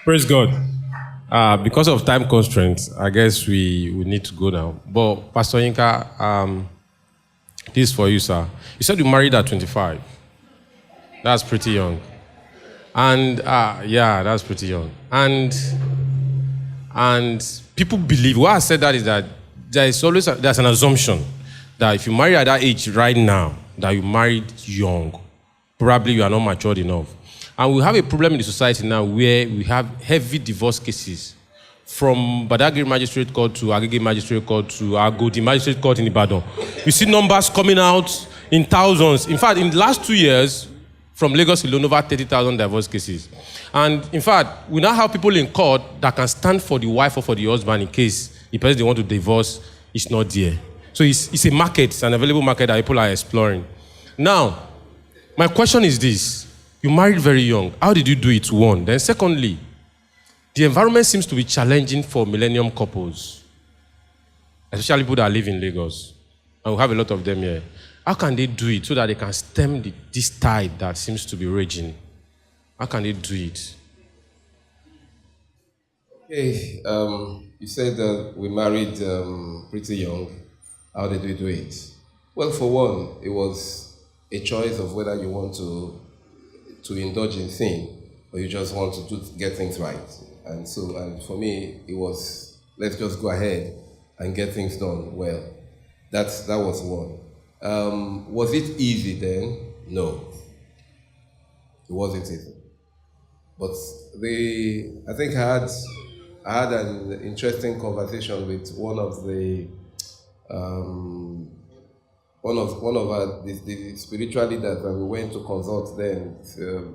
Praise God. Because of time constraints, I guess we need to go now. But Pastor Yinka, this is for you, sir. You said you married at 25. That's pretty young. And yeah, that's pretty young. And people believe. Why I said that is that there's an assumption that if you marry at that age right now, that you married young, probably you are not matured enough. And we have a problem in the society now where we have heavy divorce cases from Badagry Magistrate Court to Agege Magistrate Court to Agodi Magistrate Court in Ibadan. You see numbers coming out in thousands. In fact, in the last 2 years, from Lagos alone, over 30,000 divorce cases. And in fact, we now have people in court that can stand for the wife or for the husband in case the person they want to divorce is not there. So it's a market, it's an available market that people are exploring. Now, my question is this. You married very young. How did you do it? One. Then secondly, the environment seems to be challenging for millennium couples, especially people that live in Lagos. And we have a lot of them here. How can they do it so that they can stem this tide that seems to be raging? How can they do it? Okay, you said that we married pretty young. How did we do it? Well, for one, it was a choice of whether you want to indulge in sin or you just want to get things right. And for me, it was, let's just go ahead and get things done well. That was one. Was it easy then? No. It wasn't easy. But I think I had an interesting conversation with one of the spiritual leaders that we went to consult then.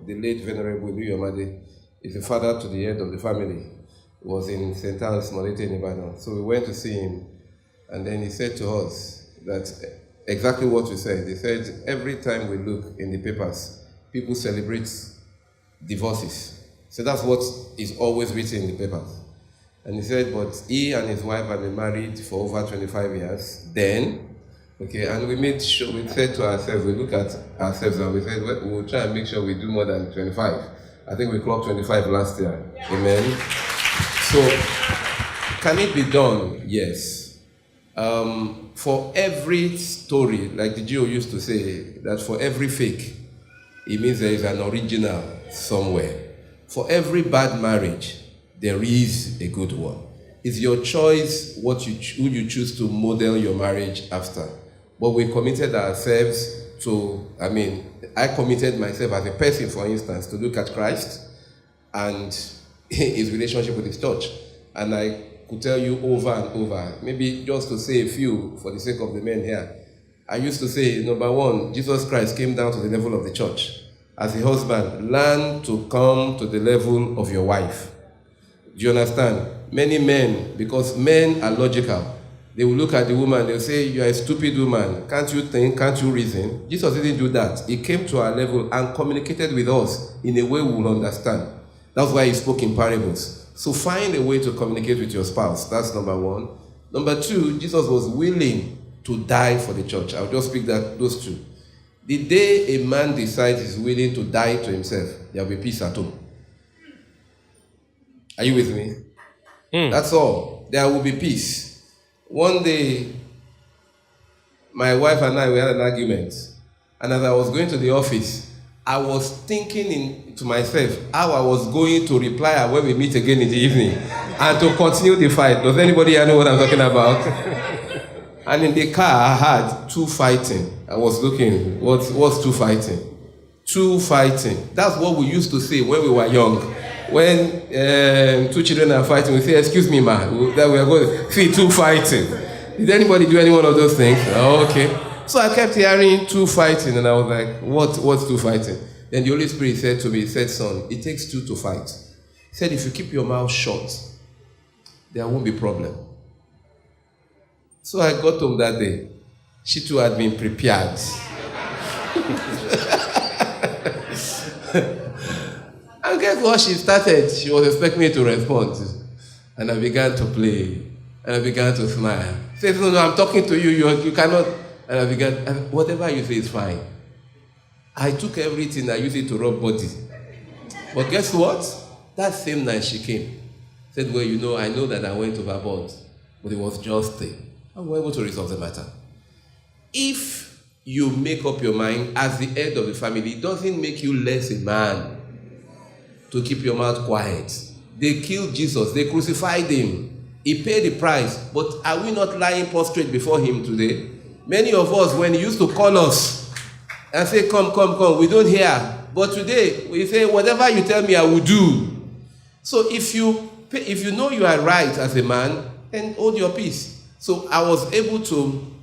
The late Venerable Yomade is the father to the head of the family. He was in St. Anne's, Molete in Ibadan. So we went to see him, and then he said to us that exactly what we said. He said, every time we look in the papers, people celebrate divorces. So that's what is always written in the papers. And he said, but he and his wife have been married for over 25 years. Then, okay, and we made sure, we said to ourselves, we look at ourselves and we said, well, we'll try and make sure we do more than 25. I think we clocked 25 last year. Amen. So, can it be done? Yes. For every story, like the Geo used to say, that for every fake, it means there is an original somewhere. For every bad marriage, there is a good one. It's your choice who you choose to model your marriage after. But we committed ourselves to, I committed myself as a person, for instance, to look at Christ and his relationship with his church. And I could tell you over and over, maybe just to say a few for the sake of the men here. I used to say, number one, Jesus Christ came down to the level of the church. As a husband, learn to come to the level of your wife. Do you understand? Many men, because men are logical, they will look at the woman, they'll say, you are a stupid woman. Can't you think? Can't you reason? Jesus didn't do that. He came to our level and communicated with us in a way we will understand. That's why he spoke in parables. So find a way to communicate with your spouse. That's number one. Number two, Jesus was willing to die for the church. I'll just pick those two. The day a man decides he's willing to die to himself, there will be peace at home. Are you with me? That's all. There will be peace. One day, my wife and I, we had an argument. And as I was going to the office, I was thinking to myself how I was going to reply her when we meet again in the evening and to continue the fight. Does anybody here know what I'm talking about? And in the car, I had two fighting. I was looking, what's two fighting? Two fighting. That's what we used to say when we were young. When two children are fighting, we say, excuse me, ma, that we are going to see two fighting. Did anybody do any one of those things? Oh, okay. So I kept hearing two fighting, and I was like, what's two fighting? Then the Holy Spirit said to me, he said, son, it takes two to fight. He said, if you keep your mouth shut, there won't be problem. So I got home that day. She too had been prepared. And guess what she started? She was expecting me to respond. And I began to play. And I began to smile. She said, no, I'm talking to you. You cannot. And I began, whatever you say is fine. I took everything, I used it to rub body. But guess what? That same night she came. Said, well, I know that I went overboard, but it was just there. And we were able to resolve the matter. If you make up your mind as the head of the family, it doesn't make you less a man to keep your mouth quiet. They killed Jesus. They crucified him. He paid the price. But are we not lying prostrate before him today? Many of us, when he used to call us and say, come, we don't hear. But today, we say, whatever you tell me, I will do. So if you know you are right as a man, then hold your peace. So I was able to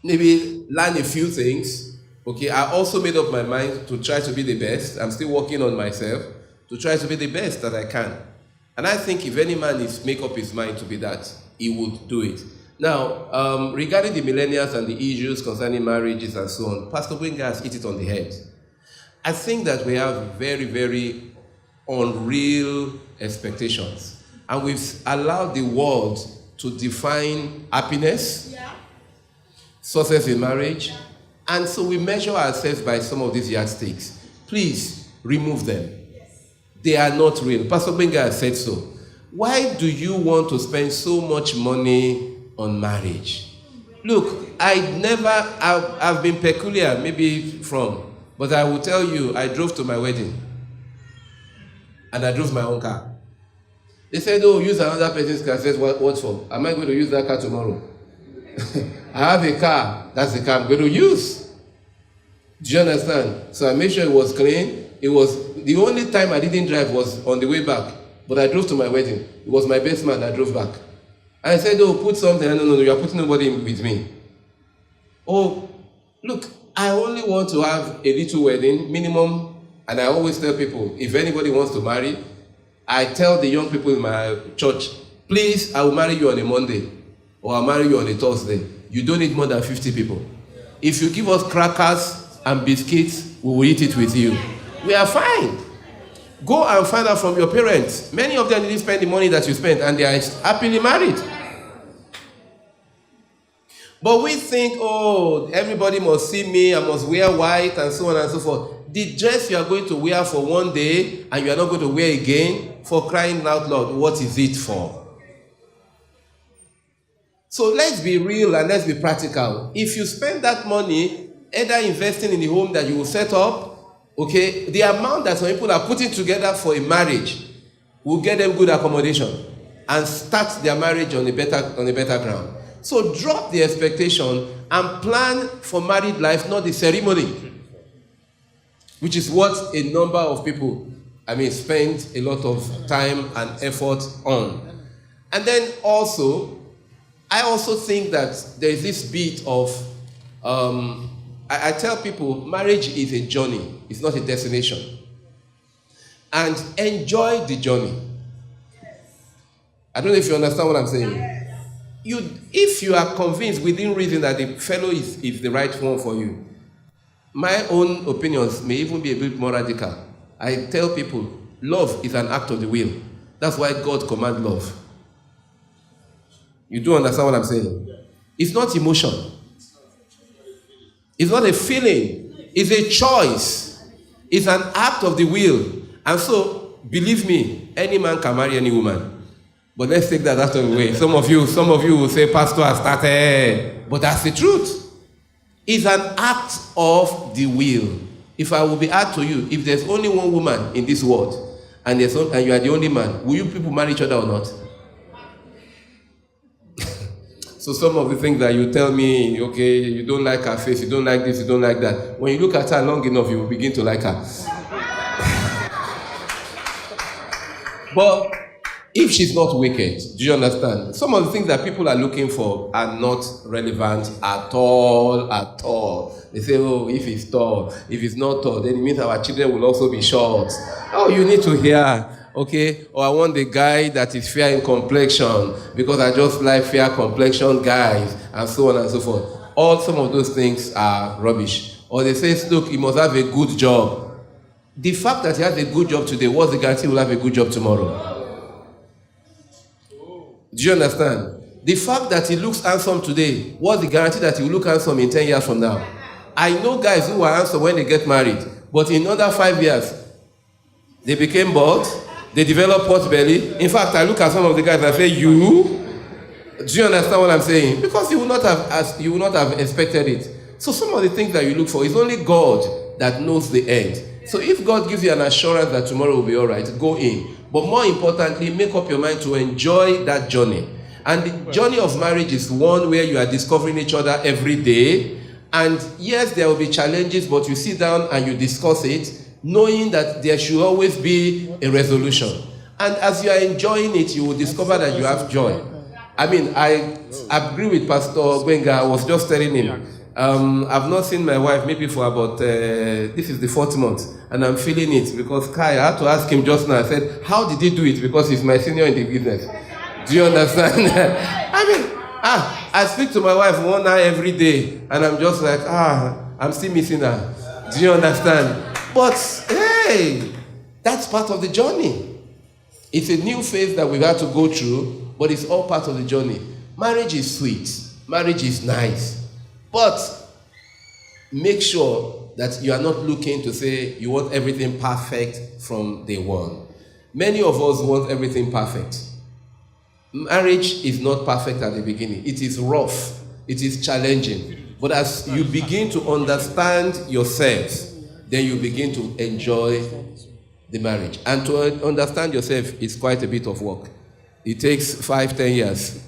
maybe learn a few things. Okay, I also made up my mind to try to be the best. I'm still working on myself to try to be the best that I can. And I think if any man make up his mind to be that, he would do it. Now, regarding the millennials and the issues concerning marriages and so on, Pastor Winger has hit it on the head. I think that we have very, very unreal expectations. And we've allowed the world to define happiness, success in marriage, and so we measure ourselves by some of these yardsticks. Please remove them. They are not real. Pastor Benga has said so. Why do you want to spend so much money on marriage? Look, I've been peculiar, maybe but I will tell you, I drove to my wedding. And I drove my own car. They said, oh, use another person's car. I said, what for? Am I going to use that car tomorrow? I have a car. That's the car I'm going to use. Do you understand? So I made sure it was clean. It was the only time I didn't drive was on the way back. But I drove to my wedding. It was my best man that drove back. I said, oh, put something. No, you are putting nobody with me. Oh, look, I only want to have a little wedding, minimum. And I always tell people, if anybody wants to marry, I tell the young people in my church, please, I will marry you on a Monday. Or I'll marry you on a Thursday. You don't need more than 50 people. If you give us crackers and biscuits, we will eat it with you. We are fine. Go and find out from your parents. Many of them didn't spend the money that you spent and they are happily married. But we think, oh, everybody must see me, I must wear white and so on and so forth. The dress you are going to wear for one day and you are not going to wear again, for crying out loud, what is it for? So let's be real and let's be practical. If you spend that money, either investing in the home that you will set up, okay, the amount that some people are putting together for a marriage will get them good accommodation and start their marriage on a better ground. So drop the expectation and plan for married life, not the ceremony, which is what a number of people, spend a lot of time and effort on. And then also, I also think that there is this bit of, I tell people, marriage is a journey. It's not a destination. And enjoy the journey. I don't know if you understand what I'm saying. If you are convinced within reason that the fellow is the right one for you, my own opinions may even be a bit more radical. I tell people, love is an act of the will. That's why God commands love. You do understand what I'm saying? It's not emotion. It's not a feeling. It's a choice. It's an act of the will. And so, believe me, any man can marry any woman. But let's take that out of the way. Some of you will say, Pastor has started. But that's the truth. It's an act of the will. If I will be asked to you, if there's only one woman in this world, and you are the only man, will you people marry each other or not? So some of the things that you tell me, okay, you don't like her face, you don't like this, you don't like that. When you look at her long enough, you will begin to like her. But if she's not wicked, do you understand? Some of the things that people are looking for are not relevant at all. They say, oh, if he's tall, if he's not tall, then it means our children will also be short. Oh, you need to hear, okay? Or I want the guy that is fair in complexion because I just like fair complexion guys, and so on and so forth. Some of those things are rubbish. Or they say, look, he must have a good job. The fact that he has a good job today, what's the guarantee he will have a good job tomorrow? Do you understand? The fact that he looks handsome today, what's the guarantee that he will look handsome in 10 years from now? I know guys who are handsome when they get married, but in another 5 years, They became bald. They developed pot belly. In fact, I look at some of the guys and I say, you? Do you understand what I'm saying? Because you will not have expected it. So some of the things that you look for, is only God that knows the end. So if God gives you an assurance that tomorrow will be all right, go in. But more importantly, make up your mind to enjoy that journey. And the journey of marriage is one where you are discovering each other every day. And yes, there will be challenges, but you sit down and you discuss it, knowing that there should always be a resolution. And as you are enjoying it, you will discover that you have joy. I mean, I agree with Pastor Gwenga. I was just telling him, I've not seen my wife maybe for about, this is the 4th month, and I'm feeling it because Kai, I had to ask him just now. I said, how did he do it? Because he's my senior in the business. Do you understand? I mean, I speak to my wife 1 hour every day, and I'm just like, I'm still missing her. Do you understand? But hey, that's part of the journey. It's a new phase that we've had to go through, but it's all part of the journey. Marriage is sweet. Marriage is nice. But make sure that you are not looking to say you want everything perfect from day one. Many of us want everything perfect. Marriage is not perfect at the beginning. It is rough. It is challenging. But as you begin to understand yourselves, then you begin to enjoy the marriage. And to understand yourself is quite a bit of work. It takes 5-10 years.